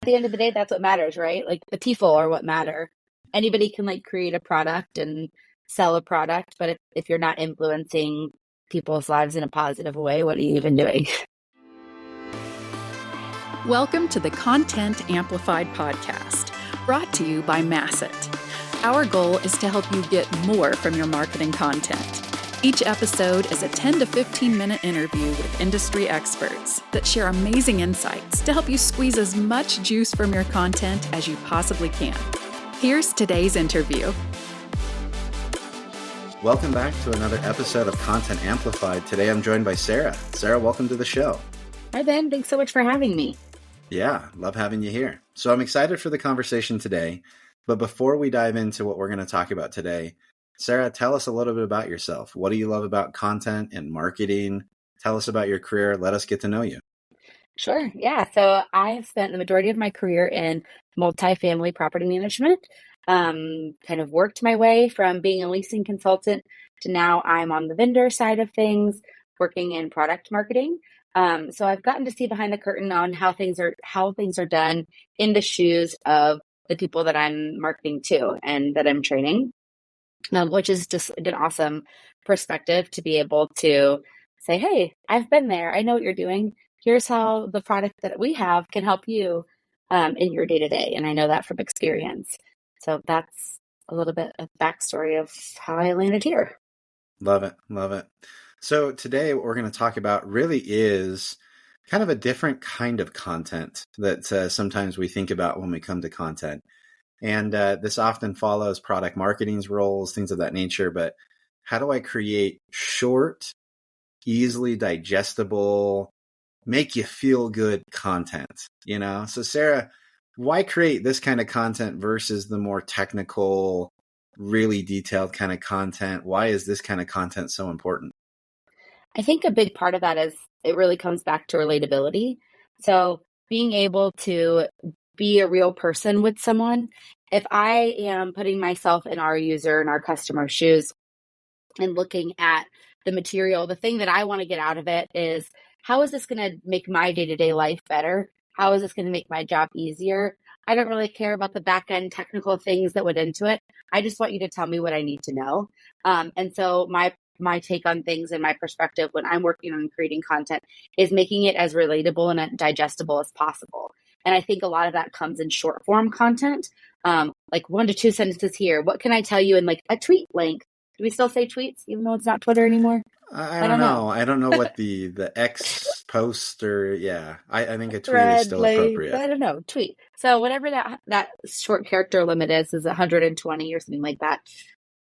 the end of the day, that's what matters, right? Like the people are what matter. Anybody can like create a product and sell a product, but if you're not influencing people's lives in a positive way, what are you even doing? Welcome to the Content Amplified podcast, brought to you by Masset. Our goal is to help you get more from your marketing content. Each episode is a 10 to 15 minute interview with industry experts that share amazing insights to help you squeeze as much juice from your content as you possibly can. Here's today's interview. Welcome back to another episode of Content Amplified. Today I'm joined by Sarah. Sarah, welcome to the show. Hi, Ben. Thanks so much for having me. Yeah, love having you here. So I'm excited for the conversation today. But before we dive into what we're going to talk about today, Sarah, tell us a little bit about yourself. What do you love about content and marketing? Tell us about your career. Let us get to know you. Sure. Yeah. So I have spent the majority of my career in multifamily property management, kind of worked my way from being a leasing consultant to now I'm on the vendor side of things, working in product marketing. So I've gotten to see behind the curtain on how things are done in the shoes of the people that I'm marketing to and that I'm training. Which is just an awesome perspective to be able to say, hey, I've been there. I know what you're doing. Here's how the product that we have can help you in your day-to-day. And I know that from experience. So that's a little bit of backstory of how I landed here. Love it. Love it. So today what we're going to talk about really is kind of a different kind of content that sometimes we think about when we come to content. And this often follows product marketing's roles, things of that nature. But how do I create short, easily digestible, make you feel good content? You know, so Sarah, why create this kind of content versus the more technical, really detailed kind of content? Why is this kind of content so important? I think a big part of that is it really comes back to relatability. So being able to be a real person with someone. If I am putting myself in our user and our customer's shoes and looking at the material, the thing that I want to get out of it is, how is this going to make my day-to-day life better? How is this going to make my job easier? I don't really care about the back-end technical things that went into it. I just want you to tell me what I need to know. And so my take on things and my perspective when I'm working on creating content is making it as relatable and digestible as possible. And I think a lot of that comes in short form content, like 1 to 2 sentences here. What can I tell you in like a tweet length? Do we still say tweets, even though it's not Twitter anymore? I don't know. I don't know what the X post or, I think a tweet is still appropriate. I don't know, tweet. So whatever that short character limit is 120 or something like that.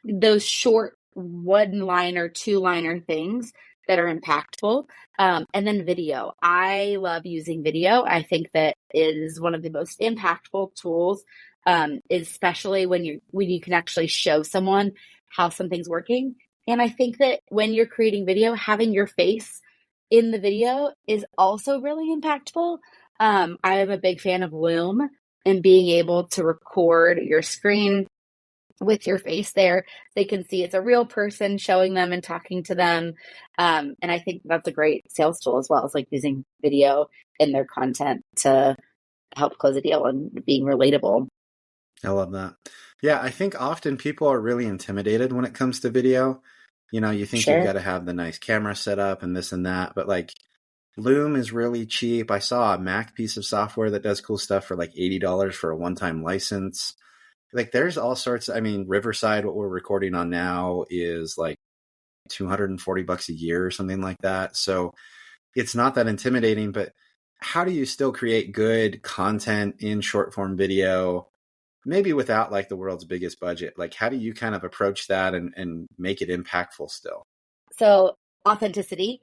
Those short 1-liner, 2-liner things that are impactful. And then video. I love using video. I think that is one of the most impactful tools, especially when you can actually show someone how something's working. And I think that when you're creating video, having your face in the video is also really impactful. I am a big fan of Loom and being able to record your screen with your face there. They can see it's a real person showing them and talking to them. And I think that's a great sales tool as well. It's like using video in their content to help close a deal and being relatable. I love that. Yeah, I think often people are really intimidated when it comes to video. You know, you think Sure. You've got to have the nice camera set up and this and that, but like Loom is really cheap. I saw a Mac piece of software that does cool stuff for like $80 for a one-time license. Like there's all sorts. I mean, Riverside, what we're recording on now is like $240 a year or something like that. So it's not that intimidating, but how do you still create good content in short form video, maybe without like the world's biggest budget? Like how do you kind of approach that and make it impactful still? So authenticity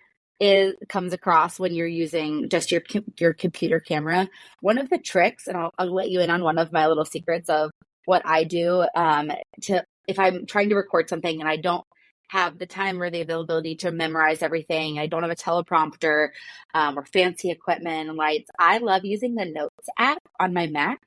comes across when you're using just your computer camera. One of the tricks, and I'll let you in on one of my little secrets of what I do if I'm trying to record something and I don't have the time or the availability to memorize everything, I don't have a teleprompter or fancy equipment and lights, I love using the Notes app on my Mac.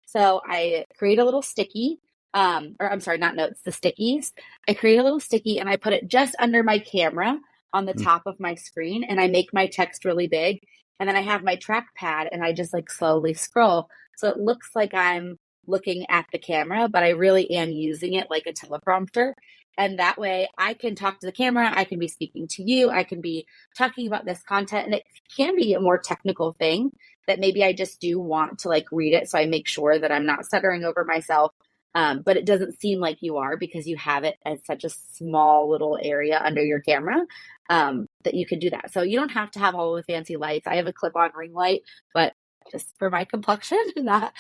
So I create a little sticky, or I'm sorry, not notes, the stickies. I create a little sticky and I put it just under my camera on the top of my screen, and I make my text really big. And then I have my trackpad and I just like slowly scroll. So it looks like I'm looking at the camera, but I really am using it like a teleprompter. And that way I can talk to the camera, I can be speaking to you, I can be talking about this content. And it can be a more technical thing that maybe I just do want to like read it. So I make sure that I'm not stuttering over myself. But it doesn't seem like you are because you have it as such a small little area under your camera that you can do that. So you don't have to have all the fancy lights. I have a clip-on ring light, but just for my complexion, not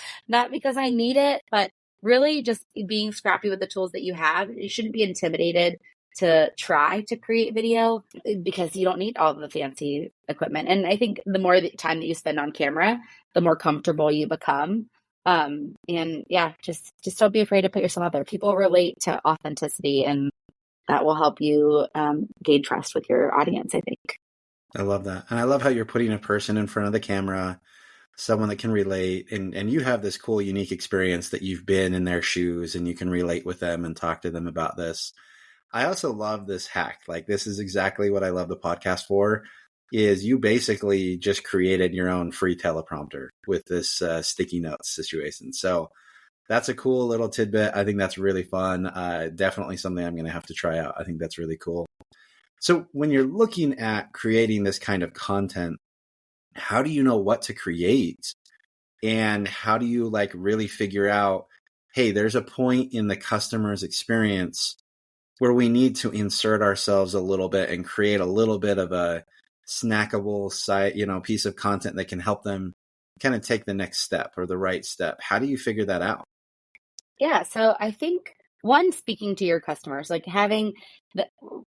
because I need it, but really just being scrappy with the tools that you have. You shouldn't be intimidated to try to create video because you don't need all the fancy equipment. And I think the more time that you spend on camera, the more comfortable you become. And yeah, just don't be afraid to put yourself out there. People relate to authenticity, and that will help you gain trust with your audience, I think. I love that. And I love how you're putting a person in front of the camera, someone that can relate. And you have this cool, unique experience that you've been in their shoes and you can relate with them and talk to them about this. I also love this hack. Like, this is exactly what I love the podcast for, is you basically just created your own free teleprompter with this sticky notes situation. So that's a cool little tidbit. I think that's really fun. Definitely something I'm going to have to try out. I think that's really cool. So when you're looking at creating this kind of content, how do you know what to create? And how do you like really figure out, hey, there's a point in the customer's experience where we need to insert ourselves a little bit and create a little bit of a snackable site, piece of content that can help them kind of take the next step or the right step. How do you figure that out? Yeah, so I think one, speaking to your customers, like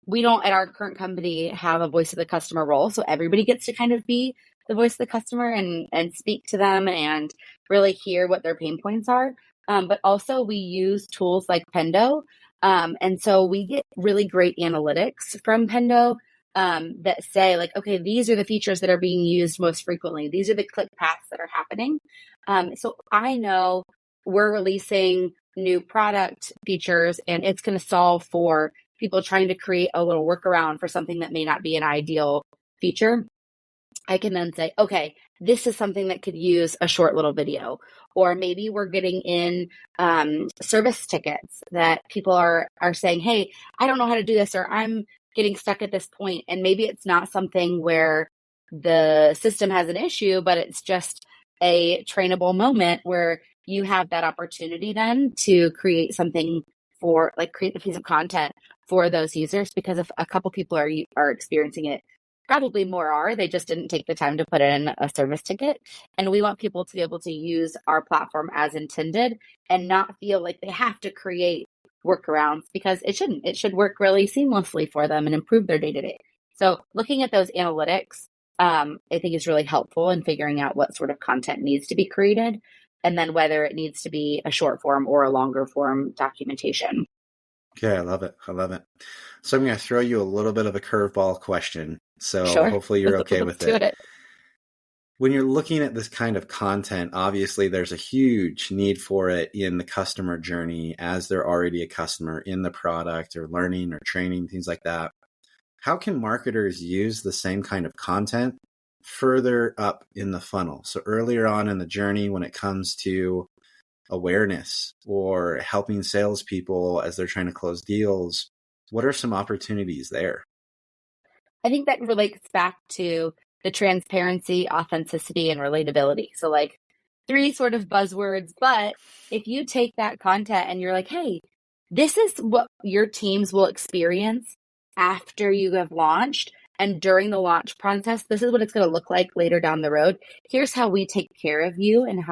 we don't at our current company have a voice of the customer role. So everybody gets to kind of be the voice of the customer and speak to them and really hear what their pain points are. But also we use tools like Pendo. And so we get really great analytics from Pendo that say like, okay, these are the features that are being used most frequently. These are the click paths that are happening. So I know we're releasing new product features and it's going to solve for people trying to create a little workaround for something that may not be an ideal feature. I can then say, okay, this is something that could use a short little video. Or maybe we're getting in service tickets that people are saying, hey, I don't know how to do this, or I'm getting stuck at this point. And maybe it's not something where the system has an issue, but it's just a trainable moment where you have that opportunity then to create something create a piece of content for those users, because if a couple people are experiencing it, probably more are, they just didn't take the time to put in a service ticket. And we want people to be able to use our platform as intended and not feel like they have to create workarounds, because it shouldn't. It should work really seamlessly for them and improve their day-to-day. So looking at those analytics, I think is really helpful in figuring out what sort of content needs to be created, and then whether it needs to be a short form or a longer form documentation. Okay, I love it. I love it. So I'm going to throw you a little bit of a curveball question. So Sure. Hopefully you're okay with Let's do it. When you're looking at this kind of content, obviously there's a huge need for it in the customer journey as they're already a customer in the product or learning or training, things like that. How can marketers use the same kind of content further up in the funnel? So earlier on in the journey, when it comes to awareness or helping salespeople as they're trying to close deals, what are some opportunities there? I think that relates back to the transparency, authenticity, and relatability. So like 3 sort of buzzwords, but if you take that content and you're like, hey, this is what your teams will experience after you have launched and during the launch process, this is what it's going to look like later down the road. Here's how we take care of you and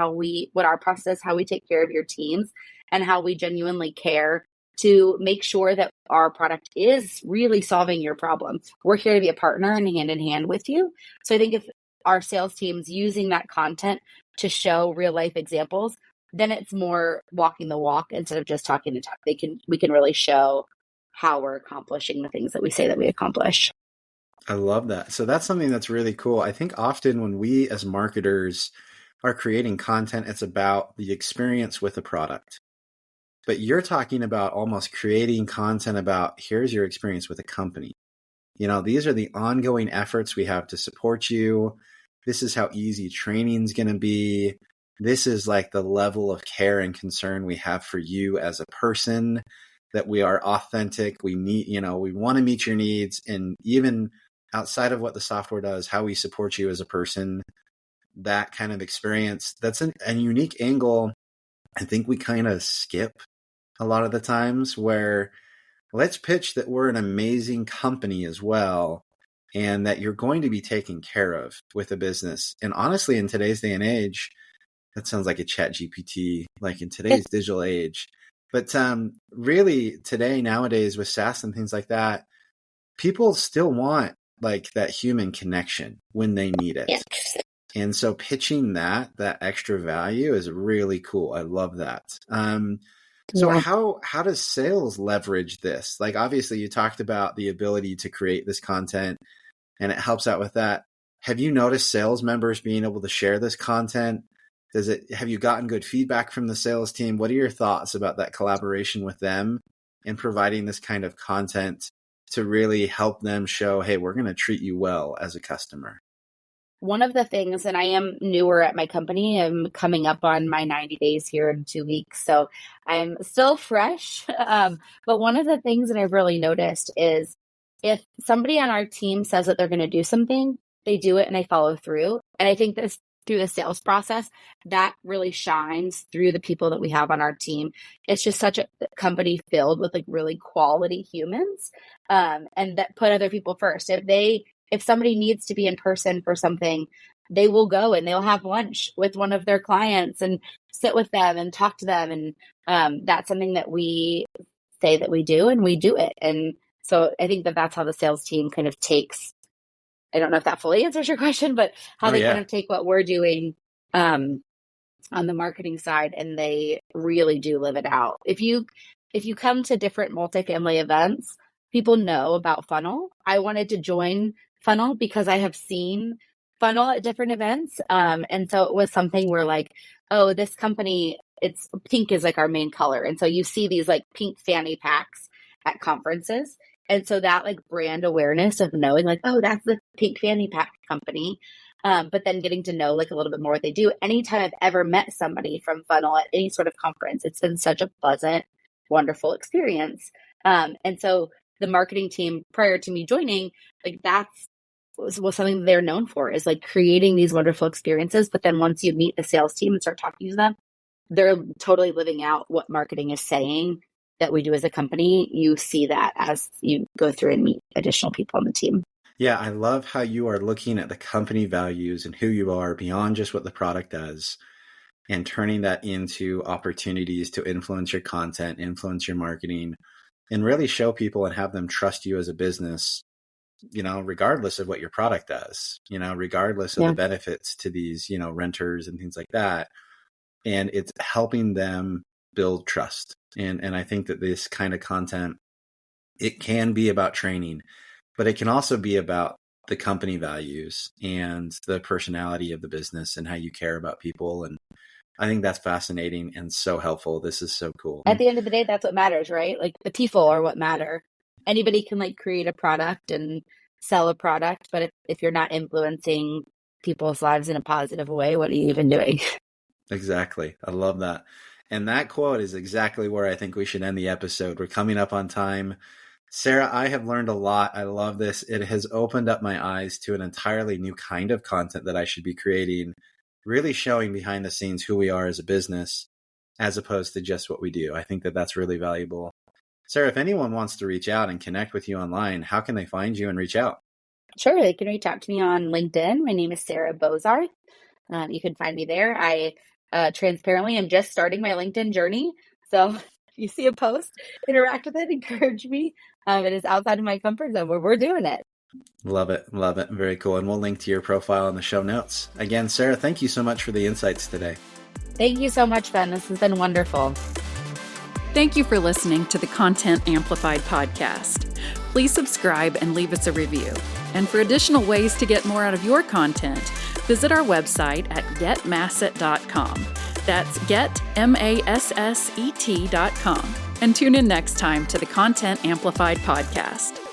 what our process, how we take care of your teams, and how we genuinely care to make sure that our product is really solving your problem. We're here to be a partner and hand in hand with you. So I think if our sales team's using that content to show real life examples, then it's more walking the walk instead of just talking the talk. We can really show how we're accomplishing the things that we say that we accomplish. I love that. So that's something that's really cool. I think often when we as marketers are creating content, it's about the experience with the product. But you're talking about almost creating content about here's your experience with a company. These are the ongoing efforts we have to support you. This is how easy training is going to be. this is like the level of care and concern we have for you as a person, that we are authentic. We need, we want to meet your needs. And even outside of what the software does, how we support you as a person, that kind of experience, that's a unique angle. I think we kind of skip a lot of the times, where let's pitch that we're an amazing company as well, and that you're going to be taken care of with a business. And honestly, in today's day and age, that sounds like a chat GPT, like in today's digital age. But really today, nowadays with SaaS and things like that, people still want like that human connection when they need it. Yes. And so pitching that extra value is really cool. I love that. So how does sales leverage this? Like, obviously you talked about the ability to create this content and it helps out with that. Have you noticed sales members being able to share this content? Have you gotten good feedback from the sales team? What are your thoughts about that collaboration with them and providing this kind of content to really help them show, hey, we're going to treat you well as a customer? One of the things, and I am newer at my company, I'm coming up on my 90 days here in 2 weeks, so I'm still fresh. But one of the things that I've really noticed is if somebody on our team says that they're going to do something, they do it and they follow through. And I think this through the sales process, that really shines through the people that we have on our team. It's just such a company filled with like really quality humans, and that put other people first. If somebody needs to be in person for something, they will go and they'll have lunch with one of their clients and sit with them and talk to them. And that's something that we say that we do, and we do it. And so I think that that's how the sales team kind of takes, I don't know if that fully answers your question, but how they kind of take what we're doing on the marketing side, and they really do live it out. If you come to different multifamily events, people know about Funnel. I wanted to join Funnel because I have seen Funnel at different events. And so it was something where like, oh, this company, it's pink is like our main color. And so you see these like pink fanny packs at conferences. And so that like brand awareness of knowing like, oh, that's the pink fanny pack company. But then getting to know like a little bit more what they do. Anytime I've ever met somebody from Funnel at any sort of conference, it's been such a pleasant, wonderful experience. And so the marketing team prior to me joining, like was something they're known for, is like creating these wonderful experiences. But then once you meet the sales team and start talking to them, they're totally living out what marketing is saying that we do as a company. You see that as you go through and meet additional people on the team. Yeah, I love how you are looking at the company values and who you are beyond just what the product does, and turning that into opportunities to influence your content, influence your marketing, and really show people and have them trust you as a business, regardless of what your product does, regardless of the benefits to these, renters and things like that. And it's helping them build trust. And I think that this kind of content, it can be about training, but it can also be about the company values and the personality of the business and how you care about people. And I think that's fascinating and so helpful. This is so cool. At the end of the day, that's what matters, right? Like the people are what matter. Anybody can like create a product and sell a product, but if you're not influencing people's lives in a positive way, what are you even doing? Exactly. I love that. And that quote is exactly where I think we should end the episode. We're coming up on time. Sarah, I have learned a lot. I love this. It has opened up my eyes to an entirely new kind of content that I should be creating, really showing behind the scenes who we are as a business, as opposed to just what we do. I think that that's really valuable. Sarah, if anyone wants to reach out and connect with you online, how can they find you and reach out? Sure. They can reach out to me on LinkedIn. My name is Sarah Bozarth. You can find me there. I transparently am just starting my LinkedIn journey. So if you see a post, interact with it, encourage me. It is outside of my comfort zone, but we're doing it. Love it. Love it. Very cool. And we'll link to your profile in the show notes. Again, Sarah, thank you so much for the insights today. Thank you so much, Ben. This has been wonderful. Thank you for listening to the Content Amplified podcast. Please subscribe and leave us a review. And for additional ways to get more out of your content, visit our website at getmasset.com. That's getmasset.com. And tune in next time to the Content Amplified podcast.